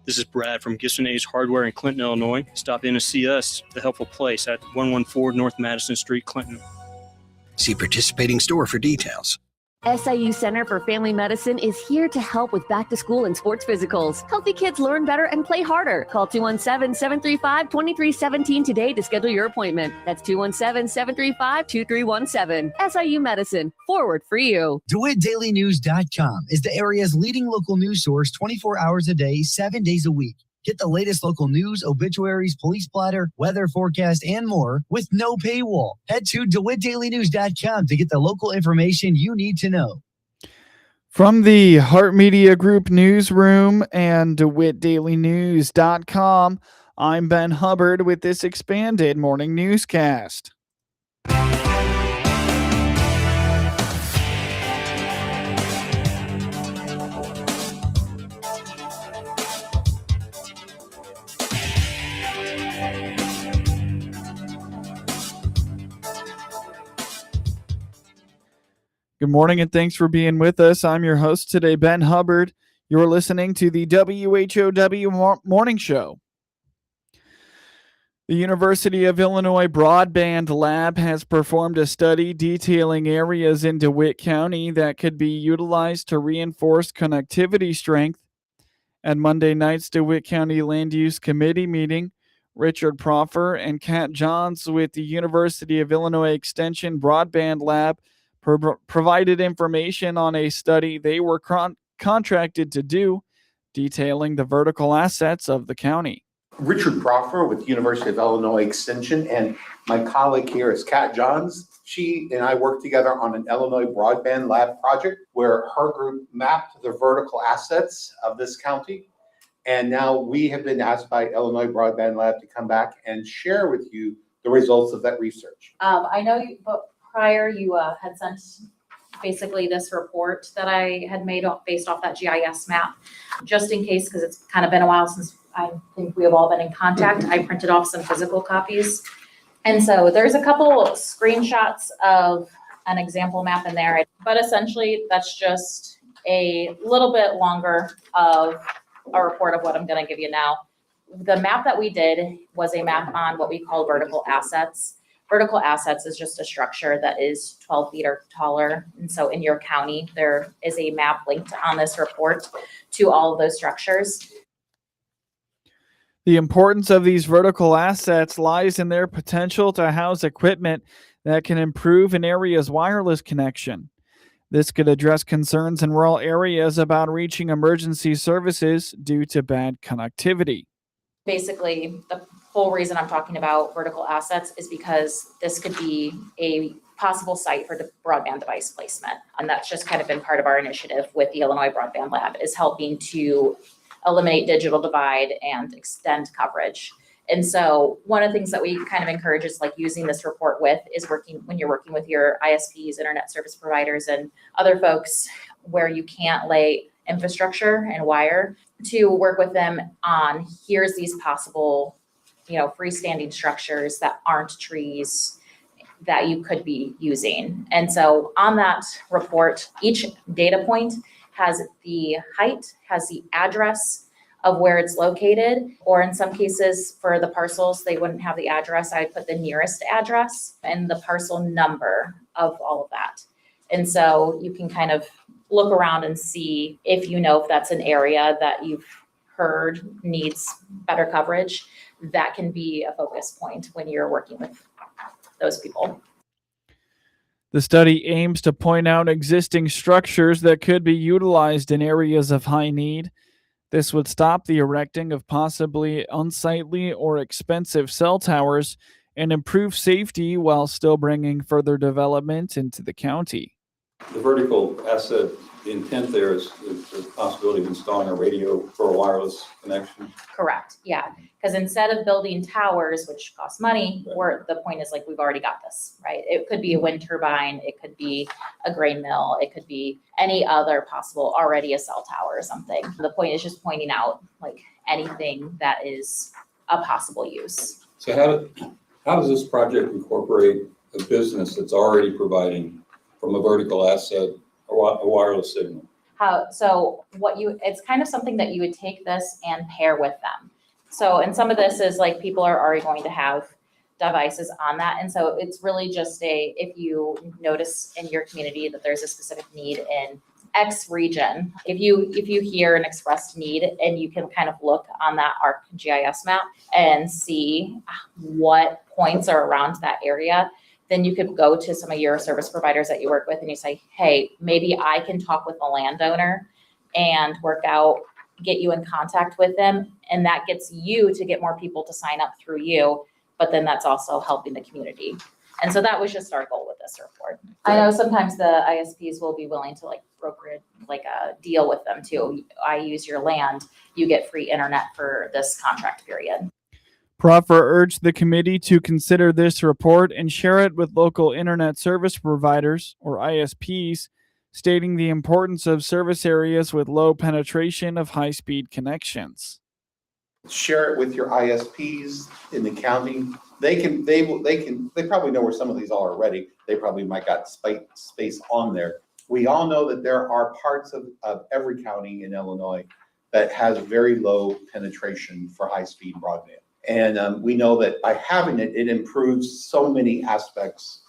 This is Brad from Gibson Age Hardware in Clinton, Illinois. Stop in to see us, The Helpful Place, at 114 North Madison Street, Clinton. See participating store for details. SIU Center for Family Medicine is here to help with back to school and sports physicals. Healthy kids learn better and play harder. Call 217-735-2317 today to schedule your appointment. That's 217-735-2317. SIU Medicine, forward for you. DeWittDailyNews.com is the area's leading local news source 24 hours a day, 7 days a week. Get the latest local news, obituaries, police blotter, weather forecast, and more with no paywall. Head to DeWittDailyNews.com to get the local information you need to know. From the Hart Media Group newsroom and DeWittDailyNews.com, I'm Ben Hubbard with this expanded morning newscast. Good morning and thanks for being with us. I'm your host today, Ben Hubbard. You're listening to the WHOW Morning Show. The University of Illinois Broadband Lab has performed a study detailing areas in DeWitt County that could be utilized to reinforce connectivity strength. At Monday night's DeWitt County Land Use Committee meeting, Richard Proffer and Kat Johns with the University of Illinois Extension Broadband Lab provided information on a study they were contracted to do, detailing the vertical assets of the county. Richard Proffer with University of Illinois Extension, and my colleague here is Kat Johns. She and I worked together on an Illinois Broadband Lab project where her group mapped the vertical assets of this county. And now we have been asked by Illinois Broadband Lab to come back and share with you the results of that research. I know you, but prior you had sent basically this report that I had made based off that GIS map, just in case, because it's kind of been a while since I think we have all been in contact. I printed off some physical copies. And so there's a couple screenshots of an example map in there, but essentially that's just a little bit longer of a report of what I'm going to give you now. The map that we did was a map on what we call vertical assets. Vertical assets is just a structure that is 12 feet or taller. And so in your county, there is a map linked on this report to all of those structures. The importance of these vertical assets lies in their potential to house equipment that can improve an area's wireless connection. This could address concerns in rural areas about reaching emergency services due to bad connectivity. Basically, the whole reason I'm talking about vertical assets is because this could be a possible site for broadband device placement. And that's just kind of been part of our initiative with the Illinois Broadband Lab, is helping to eliminate digital divide and extend coverage. And so one of the things that we kind of encourage is like using this report with is when you're working with your ISPs, internet service providers, and other folks where you can't lay infrastructure and wire, to work with them on here's these possible, freestanding structures that aren't trees that you could be using. And so on that report, each data point has the height, has the address of where it's located, or in some cases for the parcels, they wouldn't have the address. I put the nearest address and the parcel number of all of that. And so you can kind of look around and see if that's an area that you've heard needs better coverage. That can be a focus point when you're working with those people. The study aims to point out existing structures that could be utilized in areas of high need. This would stop the erecting of possibly unsightly or expensive cell towers and improve safety while still bringing further development into the county. The vertical asset, the intent there is the possibility of installing a radio for a wireless connection. Correct. Yeah. Because instead of building towers, which cost money, where the point is like, we've already got this, right? It could be a wind turbine. It could be a grain mill. It could be any other possible, already a cell tower or something. The point is just pointing out like anything that is a possible use. So how does this project incorporate a business that's already providing from a vertical asset a wireless signal? It's kind of something that you would take this and pair with them. So, and some of this is like people are already going to have devices on that. And so it's really just if you notice in your community that there's a specific need in X region, if you hear an expressed need and you can kind of look on that ArcGIS map and see what points are around that area, then you could go to some of your service providers that you work with and you say, hey, maybe I can talk with the landowner and get you in contact with them. And that gets you to get more people to sign up through you, but then that's also helping the community. And so that was just our goal with this report. I know sometimes the ISPs will be willing to broker a deal with them too. I use your land, you get free internet for this contract period. Proffer urged the committee to consider this report and share it with local internet service providers, or ISPs, stating the importance of service areas with low penetration of high-speed connections. Share it with your ISPs in the county. They probably know where some of these are already. They probably might got space on there. We all know that there are parts of every county in Illinois that has very low penetration for high-speed broadband. And we know that by having it, it improves so many aspects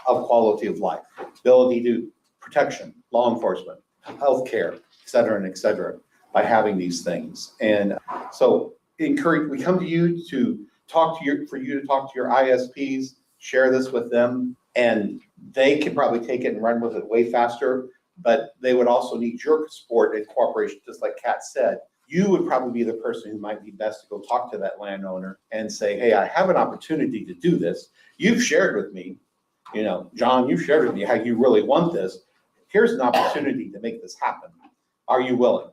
of quality of life, ability to protection, law enforcement, healthcare, et cetera, by having these things. And so we come to you to talk to your ISPs, share this with them, and they can probably take it and run with it way faster, but they would also need your support and cooperation, just like Kat said. You would probably be the person who might be best to go talk to that landowner and say, hey, I have an opportunity to do this. You've shared with me, John, you've shared with me how you really want this. Here's an opportunity to make this happen. Are you willing?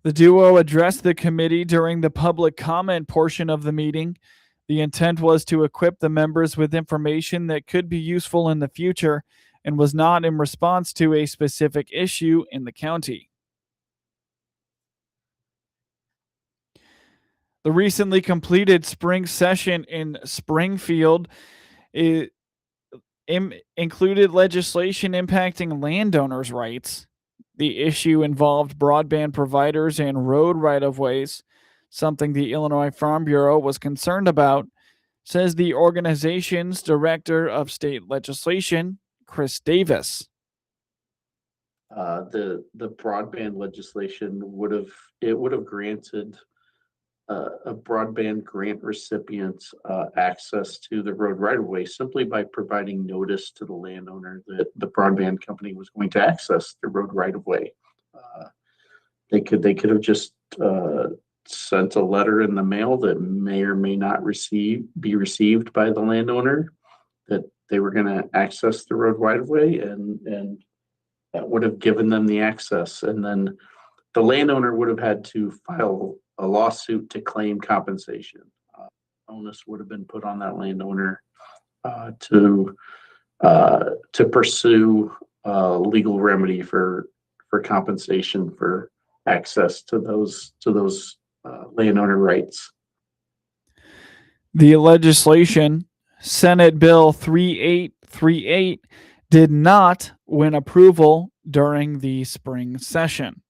The duo addressed the committee during the public comment portion of the meeting. The intent was to equip the members with information that could be useful in the future and was not in response to a specific issue in the county. The recently completed spring session in Springfield included legislation impacting landowners' rights. The issue involved broadband providers and road right-of-ways, something the Illinois Farm Bureau was concerned about, says the organization's Director of State Legislation, Chris Davis. The broadband legislation would have granted a broadband grant recipient access to the road right-of-way simply by providing notice to the landowner that the broadband company was going to access the road right-of-way. They could have just sent a letter in the mail that may or may not be received by the landowner that they were going to access the road right-of-way, and that would have given them the access. And then the landowner would have had to file a lawsuit to claim compensation. Onus would have been put on that landowner to pursue legal remedy for compensation for access to those landowner rights. The legislation, Senate Bill 3838, did not win approval during the spring session.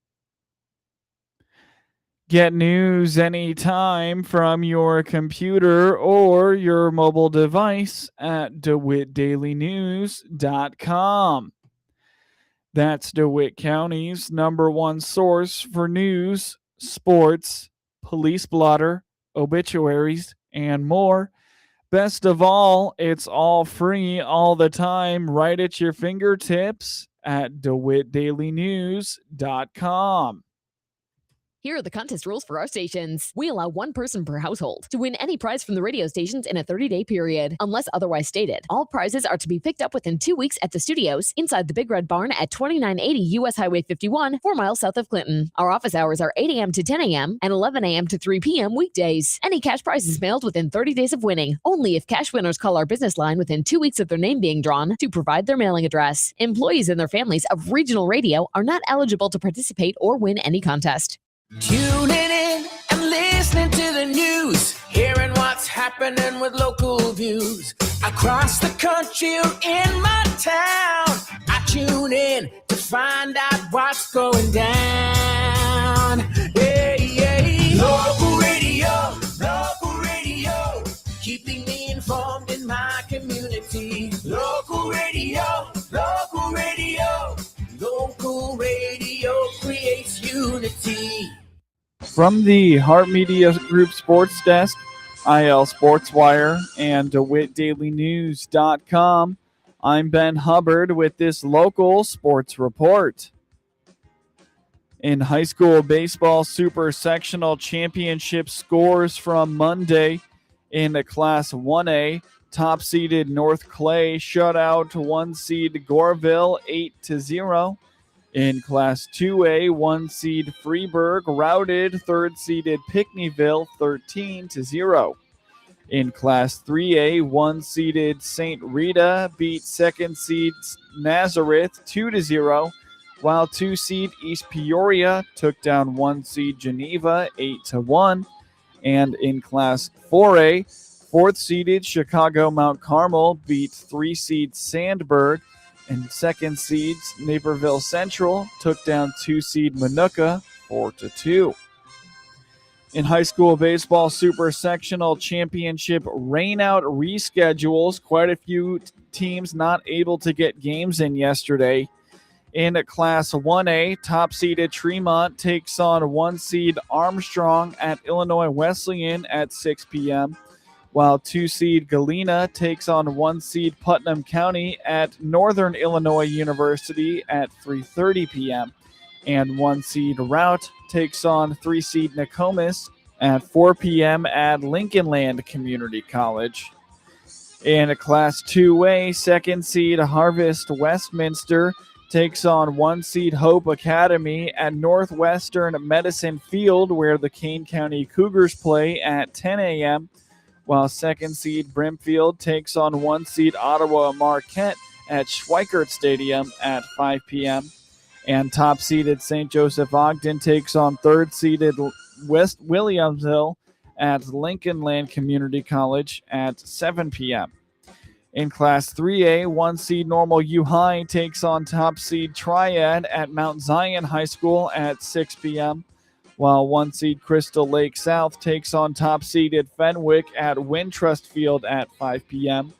Get news anytime from your computer or your mobile device at DeWittDailyNews.com. That's DeWitt County's #1 source for news, sports, police blotter, obituaries, and more. Best of all, it's all free all the time, right at your fingertips at DeWittDailyNews.com. Here are the contest rules for our stations. We allow one person per household to win any prize from the radio stations in a 30-day period. Unless otherwise stated, all prizes are to be picked up within 2 weeks at the studios inside the Big Red Barn at 2980 U.S. Highway 51, 4 miles south of Clinton. Our office hours are 8 a.m. to 10 a.m. and 11 a.m. to 3 p.m. weekdays. Any cash prize is mailed within 30 days of winning. Only if cash winners call our business line within 2 weeks of their name being drawn to provide their mailing address. Employees and their families of regional radio are not eligible to participate or win any contest. Tuning in and listening to the news, hearing what's happening with local views across the country or in my town. I tune in to find out what's going down. Hey, hey. Local radio, keeping me informed in my community. Local radio, local radio, local radio creates unity. From the Hart Media Group Sports Desk, IL Sports Wire, and DeWittDailyNews.com, I'm Ben Hubbard with this local sports report. In high school baseball Super-Sectional Championship scores from Monday in the Class 1A, top-seeded North Clay shut out 1-seed Goreville 8-0. In Class 2A, 1-seed Freeburg routed 3rd-seeded Pinckneyville 13-0. In Class 3A, 1-seeded St. Rita beat 2nd-seed Nazareth 2-0, while 2-seed East Peoria took down 1-seed Geneva 8-1. And in Class 4A, 4th-seeded Chicago Mount Carmel beat 3-seed Sandburg, and 2nd-seed Naperville Central took down 2-seed Manuka 4-2. In high school baseball Super-Sectional Championship rainout reschedules, quite a few teams not able to get games in yesterday. In Class 1A, top-seeded Tremont takes on 1-seed Armstrong at Illinois Wesleyan at 6 p.m., while 2-seed Galena takes on 1-seed Putnam County at Northern Illinois University at 3:30 p.m., and 1-seed Route takes on 3-seed Nokomis at 4 p.m. at Lincolnland Community College. In Class 2A, 2nd-seed Harvest Westminster takes on 1-seed Hope Academy at Northwestern Medicine Field, where the Kane County Cougars play at 10 a.m., while 2nd-seed Brimfield takes on 1-seed Ottawa Marquette at Schweikert Stadium at 5 p.m., and top-seeded St. Joseph Ogden takes on 3rd-seeded West Williamsville at Lincolnland Community College at 7 p.m. In Class 3A, 1-seed Normal U High takes on top-seed Triad at Mount Zion High School at 6 p.m., while 1-seed Crystal Lake South takes on top-seeded Fenwick at Wintrust Field at 5 p.m.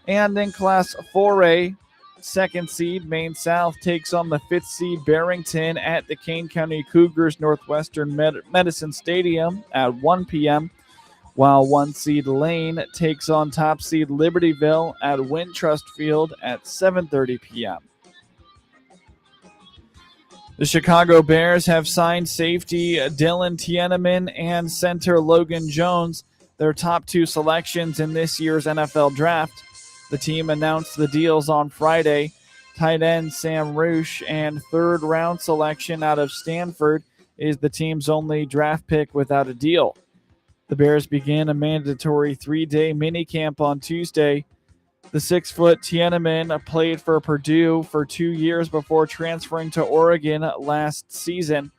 And in Class 4A, 2nd-seed Maine South takes on the 5th-seed Barrington at the Kane County Cougars Northwestern Medicine Stadium at 1 p.m., while 1-seed Lane takes on top-seed Libertyville at Wintrust Field at 7:30 p.m. The Chicago Bears have signed safety Dillon Thieneman and center Logan Jones, their top 2 selections in this year's NFL Draft. The team announced the deals on Friday. Tight end Sam Roosh and 3rd-round selection out of Stanford is the team's only draft pick without a deal. The Bears began a mandatory 3-day minicamp on Tuesday. The 6-foot Thieneman played for Purdue for 2 years before transferring to Oregon last season.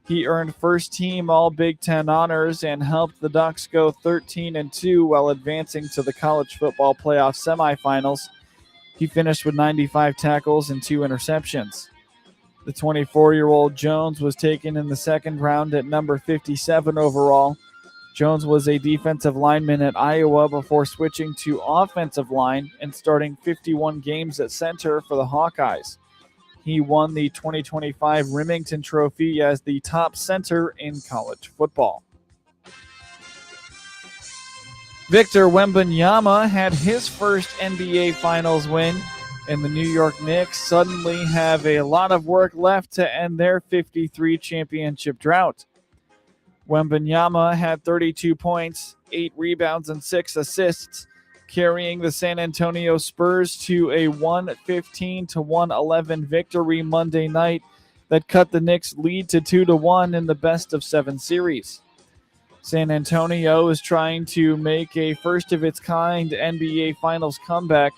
He earned first-team All-Big Ten honors and helped the Ducks go 13-2 while advancing to the college football playoff semifinals. He finished with 95 tackles and 2 interceptions. The 24-year-old Jones was taken in the 2nd round at number 57 overall. Jones was a defensive lineman at Iowa before switching to offensive line and starting 51 games at center for the Hawkeyes. He won the 2025 Remington Trophy as the top center in college football. Victor Wembanyama had his first NBA Finals win, and the New York Knicks suddenly have a lot of work left to end their 53 championship drought. Wembanyama had 32 points, 8 rebounds, and 6 assists, carrying the San Antonio Spurs to a 115-111 victory Monday night that cut the Knicks' lead to 2-1 in the best-of-7 series. San Antonio is trying to make a first-of-its-kind NBA Finals comeback,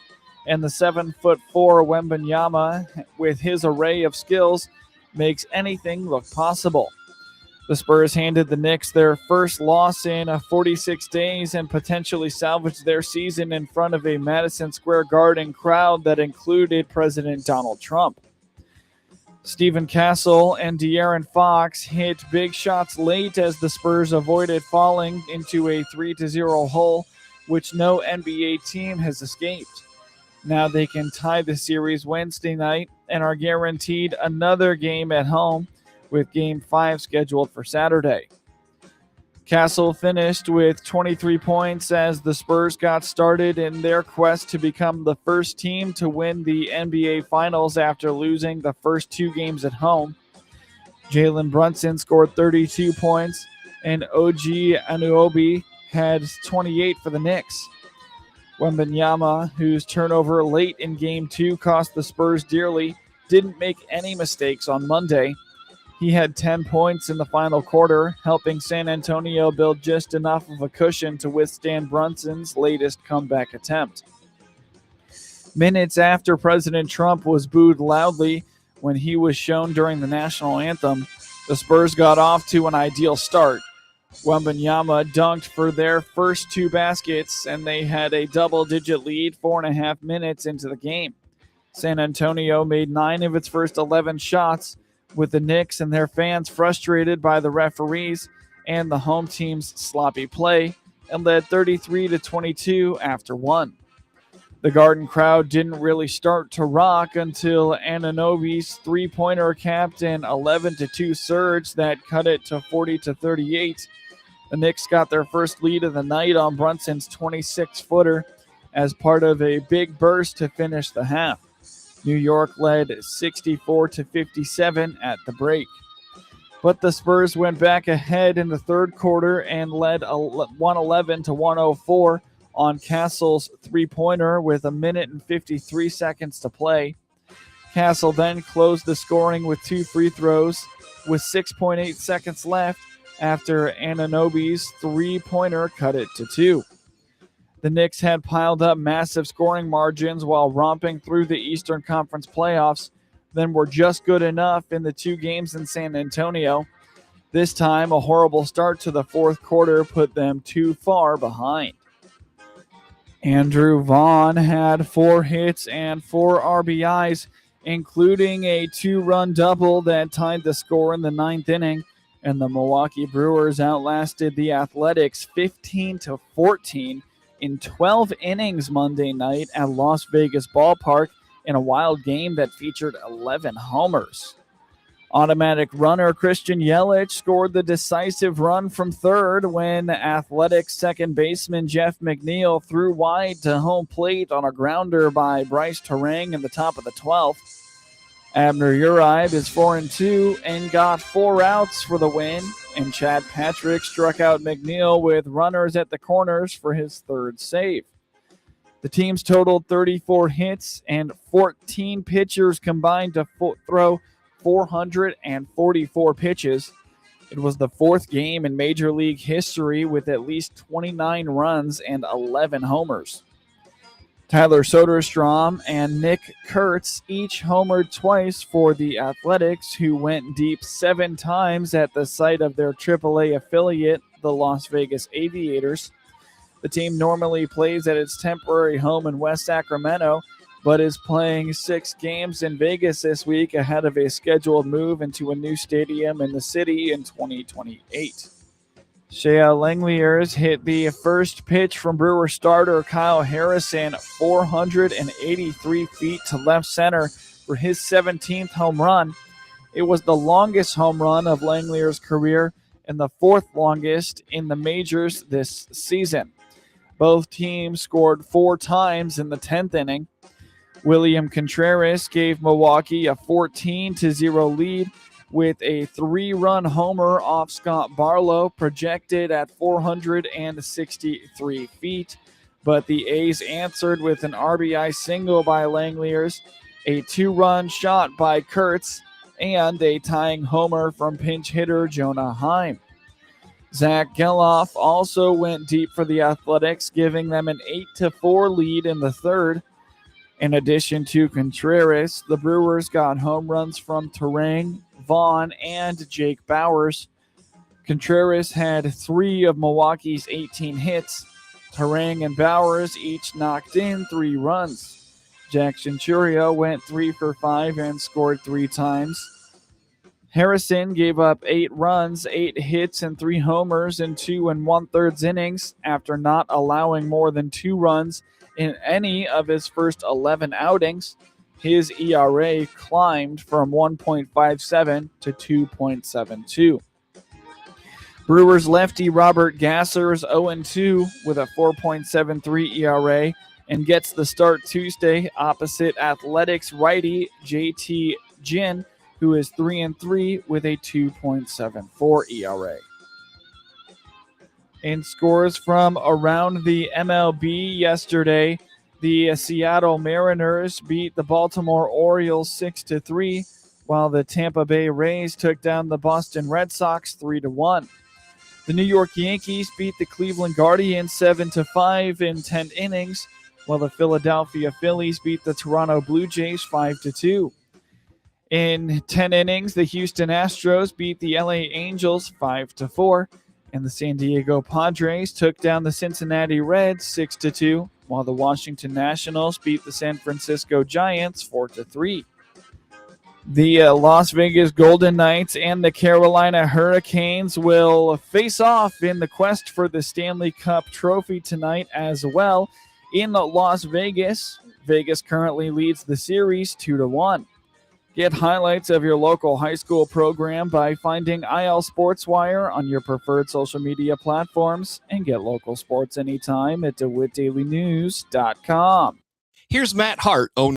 and the 7'4" Wembanyama, with his array of skills, makes anything look possible. The Spurs handed the Knicks their first loss in 46 days and potentially salvaged their season in front of a Madison Square Garden crowd that included President Donald Trump. Stephen Castle and De'Aaron Fox hit big shots late as the Spurs avoided falling into a 3-0 hole, which no NBA team has escaped. Now they can tie the series Wednesday night and are guaranteed another game at home, with Game 5 scheduled for Saturday. Castle finished with 23 points as the Spurs got started in their quest to become the first team to win the NBA Finals after losing the first 2 games at home. Jalen Brunson scored 32 points, and OG Anunoby had 28 for the Knicks. Wembanyama, whose turnover late in Game 2 cost the Spurs dearly, didn't make any mistakes on Monday. He had 10 points in the final quarter, helping San Antonio build just enough of a cushion to withstand Brunson's latest comeback attempt. Minutes after President Trump was booed loudly when he was shown during the national anthem, the Spurs got off to an ideal start. Wembanyama dunked for their first 2 baskets, and they had a double-digit lead 4.5 minutes into the game. San Antonio made 9 of its first 11 shots, with the Knicks and their fans frustrated by the referees and the home team's sloppy play, and led 33-22 after 1. The Garden crowd didn't really start to rock until Anunoby's three-pointer capped an 11-2 surge that cut it to 40-38. The Knicks got their first lead of the night on Brunson's 26-footer as part of a big burst to finish the half. New York led 64-57 at the break. But the Spurs went back ahead in the third quarter and led 111-104 on Castle's three-pointer with 1 minute and 53 seconds to play. Castle then closed the scoring with 2 free throws with 6.8 seconds left after Anunoby's three-pointer cut it to 2. The Knicks had piled up massive scoring margins while romping through the Eastern Conference playoffs, then were just good enough in the 2 games in San Antonio. This time, a horrible start to the fourth quarter put them too far behind. Andrew Vaughn had 4 hits and 4 RBIs, including a 2-run double that tied the score in the 9th inning, and the Milwaukee Brewers outlasted the Athletics 15-14 in 12 innings Monday night at Las Vegas Ballpark in a wild game that featured 11 homers. Automatic runner Christian Yelich scored the decisive run from third when Athletics second baseman Jeff McNeil threw wide to home plate on a grounder by Bryce Terang in the top of the 12th. Abner Uribe is 4-2 and got 4 outs for the win, and Chad Patrick struck out McNeil with runners at the corners for his 3rd save. The teams totaled 34 hits, and 14 pitchers combined to throw 444 pitches. It was the 4th game in Major League history with at least 29 runs and 11 homers. Tyler Soderstrom and Nick Kurtz each homered twice for the Athletics, who went deep 7 times at the site of their AAA affiliate, the Las Vegas Aviators. The team normally plays at its temporary home in West Sacramento, but is playing 6 games in Vegas this week ahead of a scheduled move into a new stadium in the city in 2028. Shea Langeliers hit the first pitch from Brewer starter Kyle Harrison 483 feet to left center for his 17th home run. It was the longest home run of Langeliers' career and the 4th longest in the majors this season. Both teams scored 4 times in the 10th inning. William Contreras gave Milwaukee a 14-0 lead with a 3-run homer off Scott Barlow, projected at 463 feet. But the A's answered with an RBI single by Langeliers, a 2-run shot by Kurtz, and a tying homer from pinch hitter Jonah Heim. Zach Geloff also went deep for the Athletics, giving them an 8-4 lead in the 3rd. In addition to Contreras, the Brewers got home runs from Terang, Vaughn, and Jake Bowers. Contreras had 3 of Milwaukee's 18 hits. Terang and Bowers each knocked in 3 runs. Jackson Churio went 3 for 5 and scored 3 times. Harrison gave up 8 runs, 8 hits, and 3 homers in 2 1/3 innings after not allowing more than 2 runs in any of his first 11 outings. His ERA climbed from 1.57 to 2.72. Brewers lefty Robert Gasser is 0-2 with a 4.73 ERA and gets the start Tuesday opposite Athletics righty JT Ginn, who is 3-3 with a 2.74 ERA. In scores from around the MLB yesterday, the Seattle Mariners beat the Baltimore Orioles 6-3, while the Tampa Bay Rays took down the Boston Red Sox 3-1. The New York Yankees beat the Cleveland Guardians 7-5 in 10 innings, while the Philadelphia Phillies beat the Toronto Blue Jays 5-2. In 10 innings, the Houston Astros beat the LA Angels 5-4, and the San Diego Padres took down the Cincinnati Reds 6-2, while the Washington Nationals beat the San Francisco Giants 4-3. The Las Vegas Golden Knights and the Carolina Hurricanes will face off in the quest for the Stanley Cup trophy tonight as well in Las Vegas. Vegas currently leads the series 2-1. Get highlights of your local high school program by finding IL SportsWire on your preferred social media platforms, and get local sports anytime at DeWittDailyNews.com. Here's Matt Hart, owner